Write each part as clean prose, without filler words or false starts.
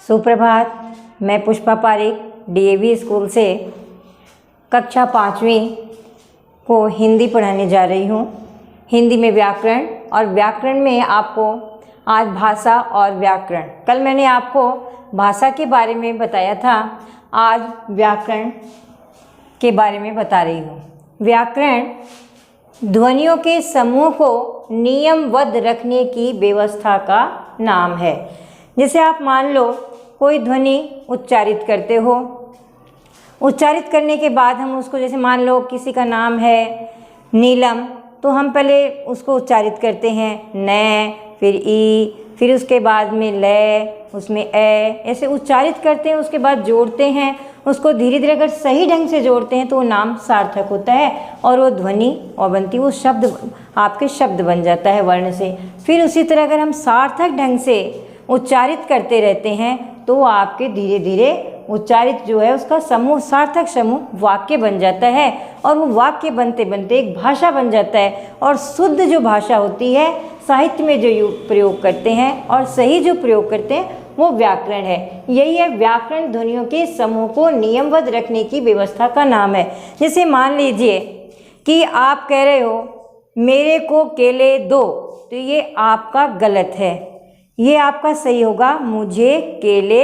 सुप्रभात। मैं Pushpa Pareek DAV school से कक्षा 5वीं को हिंदी पढ़ाने जा रही हूँ। हिंदी में व्याकरण और व्याकरण में आपको आज भाषा और व्याकरण, कल मैंने आपको भाषा के बारे में बताया था, आज व्याकरण के बारे में बता रही हूँ। व्याकरण ध्वनियों के समूह को नियमबद्ध रखने की व्यवस्था का नाम है। जैसे आप मान लो कोई ध्वनि उच्चारित करते हो, उच्चारित करने के बाद हम उसको, जैसे मान लो किसी का नाम है नीलम, तो हम पहले उसको उच्चारित करते हैं न, फिर ई, फिर उसके बाद में ल, उसमें ए, ऐसे उच्चारित करते हैं। उसके बाद जोड़ते हैं उसको, धीरे धीरे अगर सही ढंग से जोड़ते हैं तो वो नाम सार्थक होता है और वो ध्वनि और बनती, वो शब्द आपके शब्द बन जाता है वर्ण से। फिर उसी तरह अगर हम सार्थक ढंग से उच्चारित करते रहते हैं तो आपके धीरे धीरे उच्चारित जो है उसका समूह, सार्थक समूह वाक्य बन जाता है और वो वाक्य बनते बनते एक भाषा बन जाता है। और शुद्ध जो भाषा होती है, साहित्य में जो प्रयोग करते हैं और सही जो प्रयोग करते हैं, वो व्याकरण है। यही है व्याकरण, ध्वनियों के समूह को नियमबद्ध रखने की व्यवस्था का नाम है। जैसे मान लीजिए कि आप कह रहे हो मेरे को केले दो, तो ये आपका गलत है, ये आपका सही होगा मुझे केले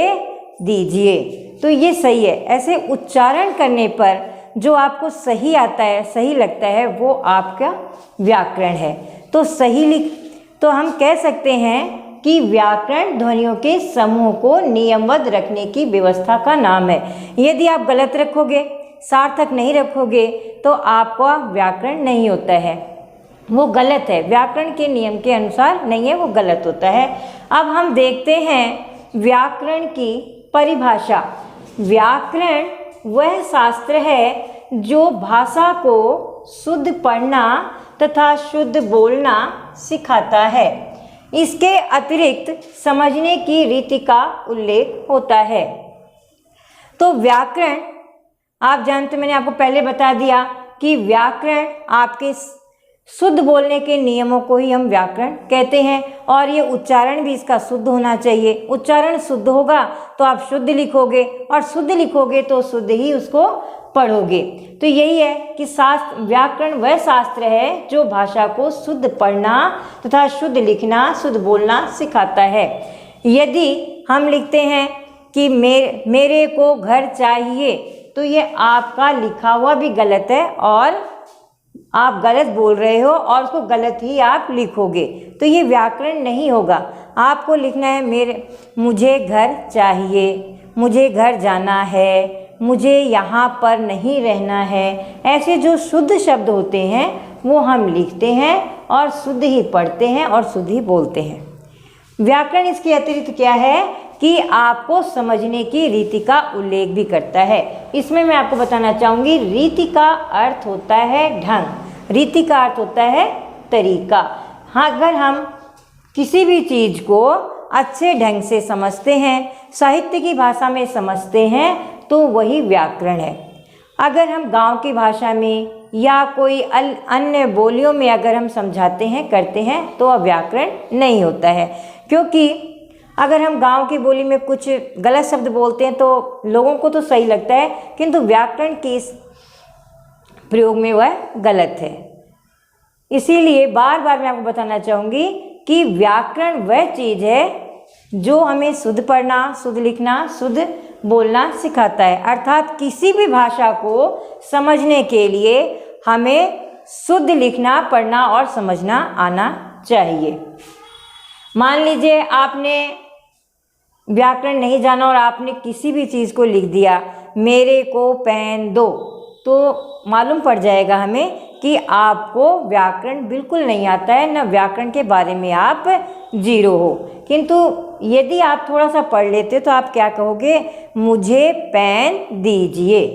दीजिए, तो ये सही है। ऐसे उच्चारण करने पर जो आपको सही आता है, सही लगता है, वो आपका व्याकरण है। तो तो हम कह सकते हैं कि व्याकरण ध्वनियों के समूह को नियमबद्ध रखने की व्यवस्था का नाम है। यदि आप गलत रखोगे, सार्थक नहीं रखोगे, तो आपका व्याकरण नहीं होता है, वो गलत है, व्याकरण के नियम के अनुसार नहीं है, वो गलत होता है। अब हम देखते हैं व्याकरण की परिभाषा। व्याकरण वह शास्त्र है जो भाषा को शुद्ध पढ़ना तथा शुद्ध बोलना सिखाता है। इसके अतिरिक्त समझने की रीति का उल्लेख होता है। तो व्याकरण, आप जानते, मैंने आपको पहले बता दिया कि व्याकरण आपके शुद्ध बोलने के नियमों को ही हम व्याकरण कहते हैं। और ये उच्चारण भी इसका शुद्ध होना चाहिए। उच्चारण शुद्ध होगा तो आप शुद्ध लिखोगे, और शुद्ध लिखोगे तो शुद्ध ही उसको पढ़ोगे। तो यही है कि व्याकरण वह शास्त्र है जो भाषा को शुद्ध पढ़ना तथा शुद्ध लिखना, शुद्ध बोलना सिखाता है। यदि हम लिखते हैं कि मेरे को घर चाहिए, तो ये आपका लिखा हुआ भी गलत है और आप गलत बोल रहे हो और उसको गलत ही आप लिखोगे, तो ये व्याकरण नहीं होगा। आपको लिखना है मुझे घर चाहिए, मुझे घर जाना है, मुझे यहाँ पर नहीं रहना है। ऐसे जो शुद्ध शब्द होते हैं वो हम लिखते हैं और शुद्ध ही पढ़ते हैं और शुद्ध ही बोलते हैं। व्याकरण इसके अतिरिक्त क्या है कि आपको समझने की रीति का उल्लेख भी करता है। इसमें मैं आपको बताना चाहूँगी, रीति का अर्थ होता है ढंग, रीति का अर्थ होता है तरीका। हाँ, अगर हम किसी भी चीज़ को अच्छे ढंग से समझते हैं, साहित्य की भाषा में समझते हैं, तो वही व्याकरण है। अगर हम गांव की भाषा में या कोई अन्य बोलियों में अगर हम समझाते हैं, करते हैं, तो वह व्याकरण नहीं होता है। क्योंकि अगर हम गांव की बोली में कुछ गलत शब्द बोलते हैं तो लोगों को तो सही लगता है, किंतु व्याकरण के इस प्रयोग में वह गलत है। इसीलिए बार बार मैं आपको बताना चाहूँगी कि व्याकरण वह चीज़ है जो हमें शुद्ध पढ़ना, शुद्ध लिखना, शुद्ध बोलना सिखाता है। अर्थात किसी भी भाषा को समझने के लिए हमें शुद्ध लिखना, पढ़ना और समझना आना चाहिए। मान लीजिए आपने व्याकरण नहीं जाना और आपने किसी भी चीज़ को लिख दिया, मेरे को पेन दो, तो मालूम पड़ जाएगा हमें कि आपको व्याकरण बिल्कुल नहीं आता है, न व्याकरण के बारे में आप जीरो हो। किंतु यदि आप थोड़ा सा पढ़ लेते तो आप क्या कहोगे, मुझे पेन दीजिए।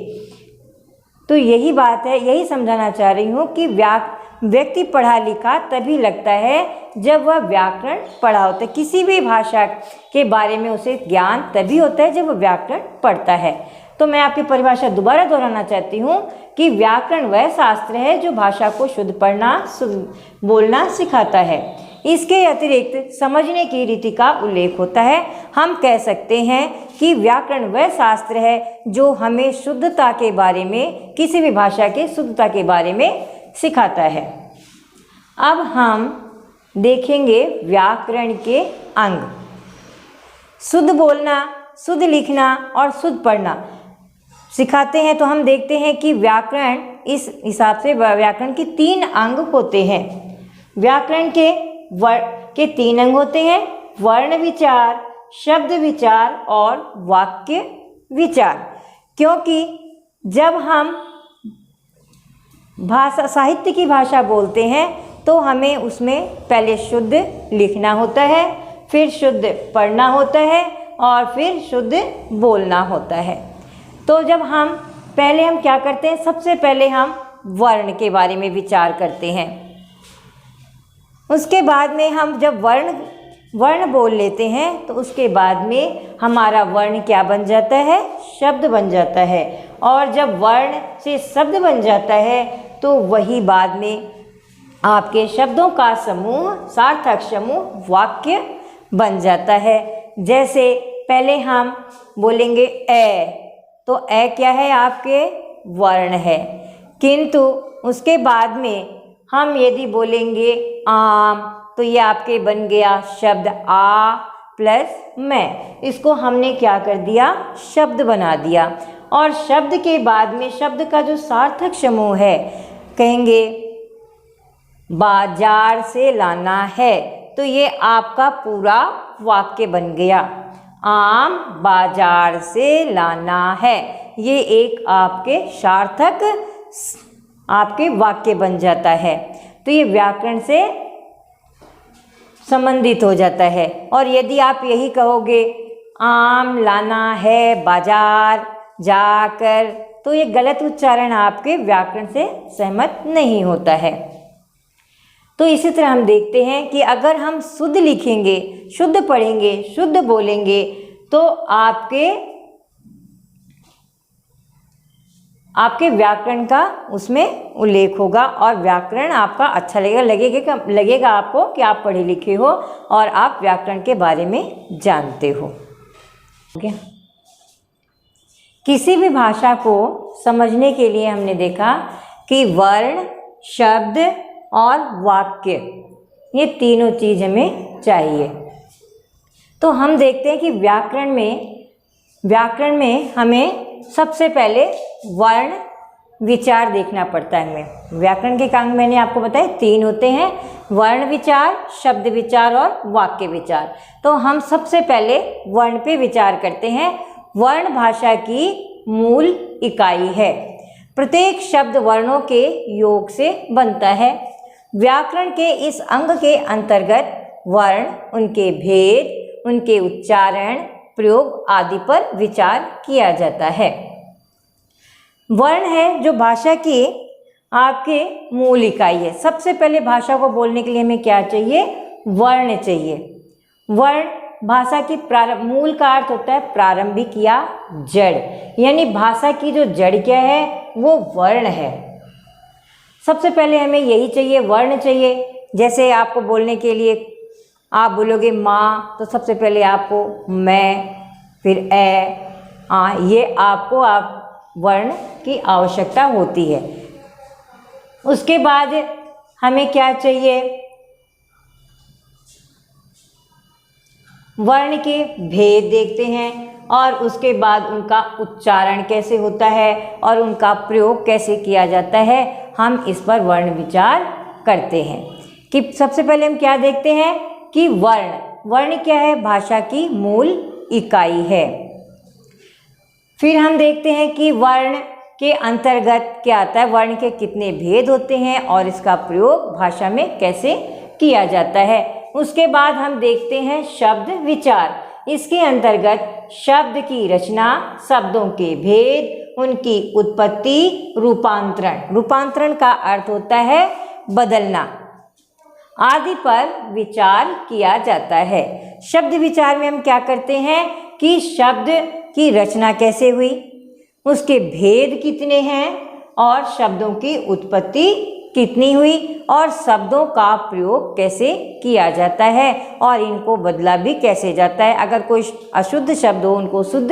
तो यही बात है, यही समझाना चाह रही हूँ कि व्यक्ति पढ़ा लिखा तभी लगता है जब वह व्याकरण पढ़ा होता है। किसी भी भाषा के बारे में उसे ज्ञान तभी होता है जब वह व्याकरण पढ़ता है। तो मैं आपकी परिभाषा दोबारा दोहराना चाहती हूँ कि व्याकरण वह शास्त्र है जो भाषा को शुद्ध पढ़ना, शुद्ध बोलना सिखाता है। इसके अतिरिक्त समझने की रीति का उल्लेख होता है। हम कह सकते हैं कि व्याकरण वह शास्त्र है जो हमें शुद्धता के बारे में, किसी भी भाषा की शुद्धता के बारे में सिखाता है। अब हम देखेंगे व्याकरण के अंग। शुद्ध बोलना, शुद्ध लिखना और शुद्ध पढ़ना सिखाते हैं। तो हम देखते हैं कि व्याकरण, इस हिसाब से व्याकरण के 3 अंग होते हैं। व्याकरण के 3 अंग होते हैं: वर्ण विचार, शब्द विचार और वाक्य विचार। क्योंकि जब हम भाषा, साहित्य की भाषा बोलते हैं तो हमें उसमें पहले शुद्ध लिखना होता है, फिर शुद्ध पढ़ना होता है और फिर शुद्ध बोलना होता है। तो जब हम क्या करते हैं, सबसे पहले हम वर्ण के बारे में विचार करते हैं। उसके बाद में हम जब वर्ण बोल लेते हैं तो उसके बाद में हमारा वर्ण क्या बन जाता है? शब्द बन जाता है। और जब वर्ण से शब्द बन जाता है तो वही बाद में आपके शब्दों का समूह, सार्थक समूह वाक्य बन जाता है। जैसे पहले हम बोलेंगे ए, तो ए क्या है? आपके वर्ण है। किंतु उसके बाद में हम यदि बोलेंगे आम, तो ये आपके बन गया शब्द आ प्लस मैं। इसको हमने क्या कर दिया? शब्द बना दिया। और शब्द के बाद में शब्द का जो सार्थक समूह है, कहेंगे बाजार से लाना है, तो ये आपका पूरा वाक्य बन गया। आम बाजार से लाना है, ये एक आपके सार्थक आपके वाक्य बन जाता है। तो ये व्याकरण से संबंधित हो जाता है। और यदि आप यही कहोगे आम लाना है बाजार जाकर, तो ये गलत उच्चारण आपके व्याकरण से सहमत नहीं होता है। तो इसी तरह हम देखते हैं कि अगर हम शुद्ध लिखेंगे, शुद्ध पढ़ेंगे, शुद्ध बोलेंगे, तो आपके व्याकरण का उसमें उल्लेख होगा और व्याकरण आपका अच्छा लगेगा आपको कि आप पढ़े लिखे हो और आप व्याकरण के बारे में जानते हो। ओके। किसी भी भाषा को समझने के लिए हमने देखा कि वर्ण, शब्द और वाक्य, ये तीनों चीज़ हमें चाहिए। तो हम देखते हैं कि व्याकरण में हमें सबसे पहले वर्ण विचार देखना पड़ता है। हमें व्याकरण के अंग मैंने आपको बताया 3 होते हैं: वर्ण विचार, शब्द विचार और वाक्य विचार। तो हम सबसे पहले वर्ण पे विचार करते हैं। वर्ण भाषा की मूल इकाई है। प्रत्येक शब्द वर्णों के योग से बनता है। व्याकरण के इस अंग के अंतर्गत वर्ण, उनके भेद, उनके उच्चारण, प्रयोग आदि पर विचार किया जाता है। वर्ण है जो भाषा की आपके मूल इकाई है। सबसे पहले भाषा को बोलने के लिए हमें क्या चाहिए? वर्ण चाहिए। वर्ण भाषा की मूल का अर्थ होता है प्रारंभिक या जड़, यानी भाषा की जो जड़ क्या है वो वर्ण है। सबसे पहले हमें यही चाहिए, वर्ण चाहिए। जैसे आपको बोलने के लिए आप बोलोगे माँ, तो सबसे पहले आपको मैं, फिर ए, आ, ये आपको वर्ण की आवश्यकता होती है। उसके बाद हमें क्या चाहिए? वर्ण के भेद देखते हैं और उसके बाद उनका उच्चारण कैसे होता है और उनका प्रयोग कैसे किया जाता है। हम इस पर वर्ण विचार करते हैं कि सबसे पहले हम क्या देखते हैं कि वर्ण क्या है? भाषा की मूल इकाई है। फिर हम देखते हैं कि वर्ण के अंतर्गत क्या आता है, वर्ण के कितने भेद होते हैं और इसका प्रयोग भाषा में कैसे किया जाता है। उसके बाद हम देखते हैं शब्द विचार। इसके अंतर्गत शब्द की रचना, शब्दों के भेद, उनकी उत्पत्ति, रूपांतरण का अर्थ होता है बदलना आदि पर विचार किया जाता है। शब्द विचार में हम क्या करते हैं कि शब्द की रचना कैसे हुई, उसके भेद कितने हैं और शब्दों की उत्पत्ति कितनी हुई और शब्दों का प्रयोग कैसे किया जाता है और इनको बदला भी कैसे जाता है। अगर कोई अशुद्ध शब्द हो उनको शुद्ध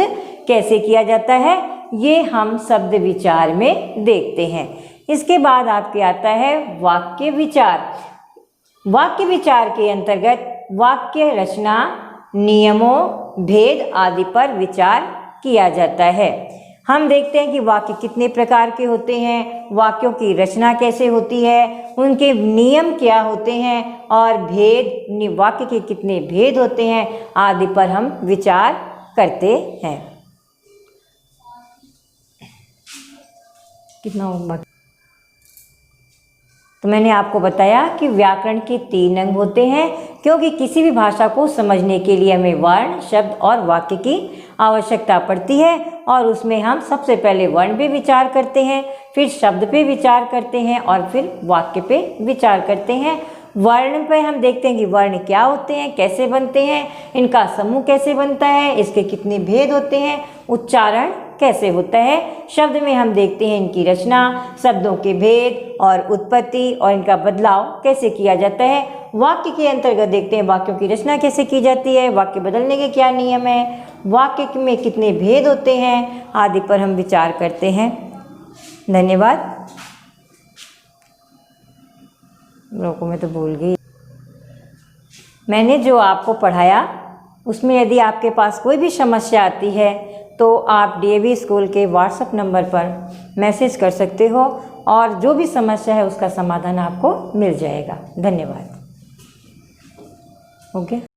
कैसे किया जाता है, ये हम शब्द विचार में देखते हैं। इसके बाद आपके आता है वाक्य विचार। वाक्य विचार के अंतर्गत वाक्य रचना, नियमों, भेद आदि पर विचार किया जाता है। हम देखते हैं कि वाक्य कितने प्रकार के होते हैं, वाक्यों की रचना कैसे होती है, उनके नियम क्या होते हैं और भेद, वाक्य के कितने भेद होते हैं आदि पर हम विचार करते हैं। कितना होगा? तो मैंने आपको बताया कि व्याकरण के 3 अंग होते हैं, क्योंकि किसी भी भाषा को समझने के लिए हमें वर्ण, शब्द और वाक्य की आवश्यकता पड़ती है और उसमें हम सबसे पहले वर्ण पे विचार करते हैं, फिर शब्द पे विचार करते हैं और फिर वाक्य पे विचार करते हैं। वर्ण पे हम देखते हैं कि वर्ण क्या होते हैं, कैसे बनते हैं, इनका समूह कैसे बनता है, इसके कितने भेद होते हैं, उच्चारण कैसे होता है। शब्द में हम देखते हैं इनकी रचना, शब्दों के भेद और उत्पत्ति और इनका बदलाव कैसे किया जाता है। वाक्य के अंतर्गत देखते हैं वाक्यों की रचना कैसे की जाती है, वाक्य बदलने के क्या नियम हैं, वाक्य में कितने भेद होते हैं आदि पर हम विचार करते हैं। धन्यवाद। लोगों में तो भूल गई। मैंने जो आपको पढ़ाया उसमें यदि आपके पास कोई भी समस्या आती है तो आप डीएवी स्कूल के व्हाट्सएप नंबर पर मैसेज कर सकते हो और जो भी समस्या है उसका समाधान आपको मिल जाएगा। धन्यवाद। ओके।